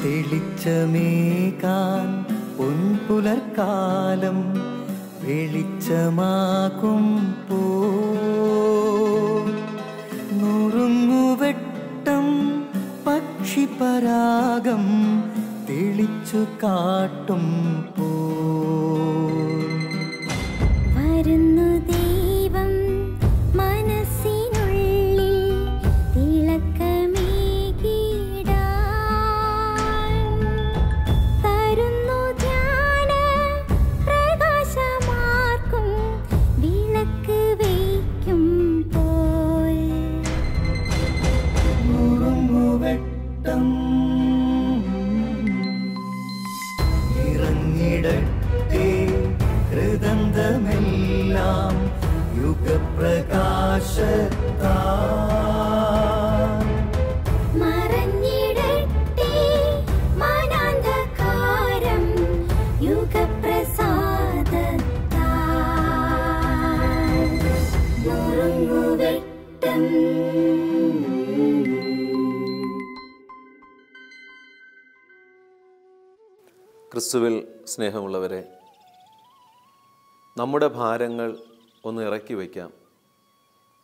തെളിച്ചമേകാൻ പൊൻപുലർക്കാലം വെളിച്ചമാകുമ്പോ നുറുങ്ങുവെട്ടം പക്ഷിപരാഗം തെളിച്ചു കാട്ടുമ്പോ വരുന്നു ദൈവം മനസ്സിനുള്ളിൽ തിളക്കമേകിടാൻ തരുന്നു ധ്യാന പ്രകാശമാർക്കും വിളക്ക് വയ്ക്കുമ്പോൾ നുറുങ്ങുവെട്ടം ഇറങ്ങിടട്ടെ ഹൃദന്തമെല്ലാം യുഗപ്രകാശത്താൽ മറഞ്ഞിടട്ടെ മനാന്ധകാരം യുഗപ്രസാദത്താൽ നുറുങ്ങുവെട്ടം. ക്രിസ്തുവിൽ സ്നേഹമുള്ളവരെ, നമ്മുടെ ഭാരങ്ങൾ ഒന്ന് ഇറക്കി വയ്ക്കാം.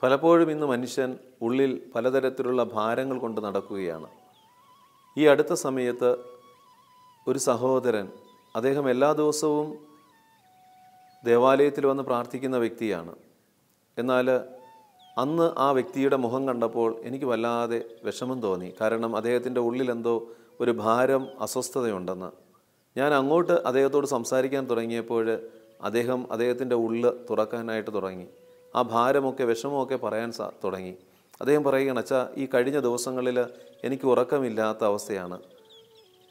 പലപ്പോഴും ഇന്ന് മനുഷ്യൻ ഉള്ളിൽ പലതരത്തിലുള്ള ഭാരങ്ങൾ കൊണ്ട് നടക്കുകയാണ്. ഈ അടുത്ത സമയത്ത് ഒരു സഹോദരൻ, അദ്ദേഹം എല്ലാ ദിവസവും ദേവാലയത്തിൽ വന്ന് പ്രാർത്ഥിക്കുന്ന വ്യക്തിയാണ്. എന്നാൽ അന്ന് ആ വ്യക്തിയുടെ മുഖം കണ്ടപ്പോൾ എനിക്ക് വല്ലാതെ വിഷമം തോന്നി. കാരണം അദ്ദേഹത്തിൻ്റെ ഉള്ളിലെന്തോ ഒരു ഭാരം, അസ്വസ്ഥതയുണ്ടെന്ന്. ഞാൻ അങ്ങോട്ട് അദ്ദേഹത്തോട് സംസാരിക്കാൻ തുടങ്ങിയപ്പോൾ അദ്ദേഹത്തിൻ്റെ ഉള്ള് തുറക്കാനായിട്ട് തുടങ്ങി. ആ ഭാരമൊക്കെ, വിഷമമൊക്കെ പറയാൻ തുടങ്ങി. അദ്ദേഹം പറയുകയാണ്, അച്ഛാ, ഈ കഴിഞ്ഞ ദിവസങ്ങളിൽ എനിക്ക് ഉറക്കമില്ലാത്ത അവസ്ഥയാണ്.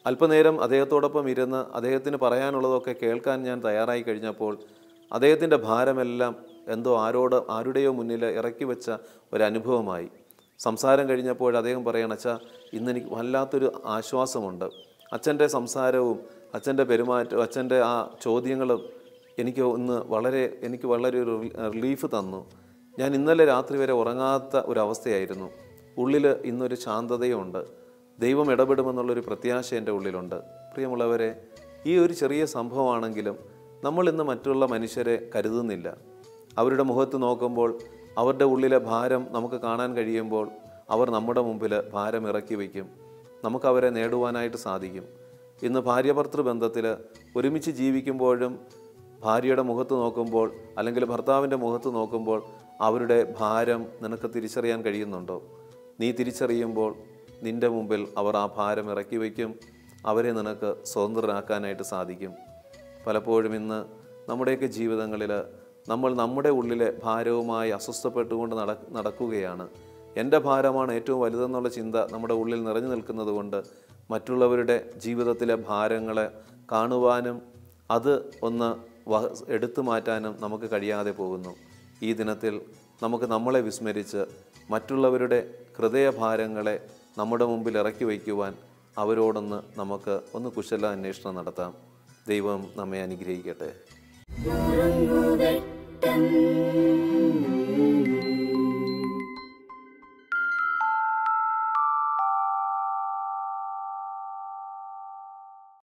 അല്പനേരം അദ്ദേഹത്തോടൊപ്പം ഇരുന്ന് അദ്ദേഹത്തിന് പറയാനുള്ളതൊക്കെ കേൾക്കാൻ ഞാൻ തയ്യാറായി കഴിഞ്ഞപ്പോൾ അദ്ദേഹത്തിൻ്റെ ഭാരമെല്ലാം എന്തോ ആരുടെയോ മുന്നിൽ ഇറക്കി വെച്ച ഒരനുഭവമായി. സംസാരം കഴിഞ്ഞപ്പോൾ അദ്ദേഹം പറയുകയാണ്, അച്ഛാ, ഇന്നെനിക്ക് വല്ലാത്തൊരു ആശ്വാസമുണ്ട്. അച്ഛൻ്റെ സംസാരവും അച്ഛൻ്റെ പെരുമാറ്റവും അച്ഛൻ്റെ ആ ചോദ്യങ്ങളും എനിക്ക് വളരെ ഒരു റിലീഫ് തന്നു. ഞാൻ ഇന്നലെ രാത്രി വരെ ഉറങ്ങാത്ത ഒരവസ്ഥയായിരുന്നു. ഉള്ളിൽ ഇന്നൊരു ശാന്തതയുണ്ട്. ദൈവം ഇടപെടുമെന്നുള്ളൊരു പ്രത്യാശ എൻ്റെ ഉള്ളിലുണ്ട്. പ്രിയമുള്ളവരെ, ഈ ഒരു ചെറിയ സംഭവമാണെങ്കിലും നമ്മൾ ഇന്ന് മറ്റുള്ള മനുഷ്യരെ കരുതുന്നില്ല. അവരുടെ മുഖത്ത് നോക്കുമ്പോൾ അവരുടെ ഉള്ളിലെ ഭാരം നമുക്ക് കാണാൻ കഴിയുമ്പോൾ അവർ നമ്മുടെ മുമ്പിൽ ഭാരം ഇറക്കി വയ്ക്കും. നമുക്കവരെ നേടുവാനായിട്ട് സാധിക്കും. ഇന്ന് ഭാര്യ-ഭർത്തൃ ബന്ധത്തിൽ ഒരുമിച്ച് ജീവിക്കുമ്പോഴും ഭാര്യയുടെ മുഖത്ത് നോക്കുമ്പോൾ അല്ലെങ്കിൽ ഭർത്താവിൻ്റെ മുഖത്ത് നോക്കുമ്പോൾ അവരുടെ ഭാരം നിനക്ക് തിരിച്ചറിയാൻ കഴിയുന്നുണ്ടോ? നീ തിരിച്ചറിയുമ്പോൾ നിൻ്റെ മുമ്പിൽ അവർ ആ ഭാരം ഇറക്കി വയ്ക്കും. അവരെ നിനക്ക് സ്വതന്ത്രരാക്കാനായിട്ട് സാധിക്കും. പലപ്പോഴും ഇന്ന് നമ്മുടെയൊക്കെ ജീവിതങ്ങളിൽ നമ്മൾ നമ്മുടെ ഉള്ളിലെ ഭാരവുമായി അസ്വസ്ഥപ്പെട്ടുകൊണ്ട് നടക്കുകയാണ്. എൻ്റെ ഭാരമാണ് ഏറ്റവും വലുതെന്നുള്ള ചിന്ത നമ്മുടെ ഉള്ളിൽ നിറഞ്ഞു നിൽക്കുന്നത് കൊണ്ട് മറ്റുള്ളവരുടെ ജീവിതത്തിലെ ഭാരങ്ങളെ കാണുവാനും അത് ഒന്ന് എടുത്തു മാറ്റാനും നമുക്ക് കഴിയാതെ പോകുന്നു. ഈ ദിനത്തിൽ നമുക്ക് നമ്മളെ വിസ്മരിച്ച് മറ്റുള്ളവരുടെ ഹൃദയഭാരങ്ങളെ നമ്മുടെ മുമ്പിൽ ഇറക്കി വയ്ക്കുവാൻ നമുക്ക് കുശല അന്വേഷണം നടത്താം. ദൈവം നമ്മെ അനുഗ്രഹിക്കട്ടെ.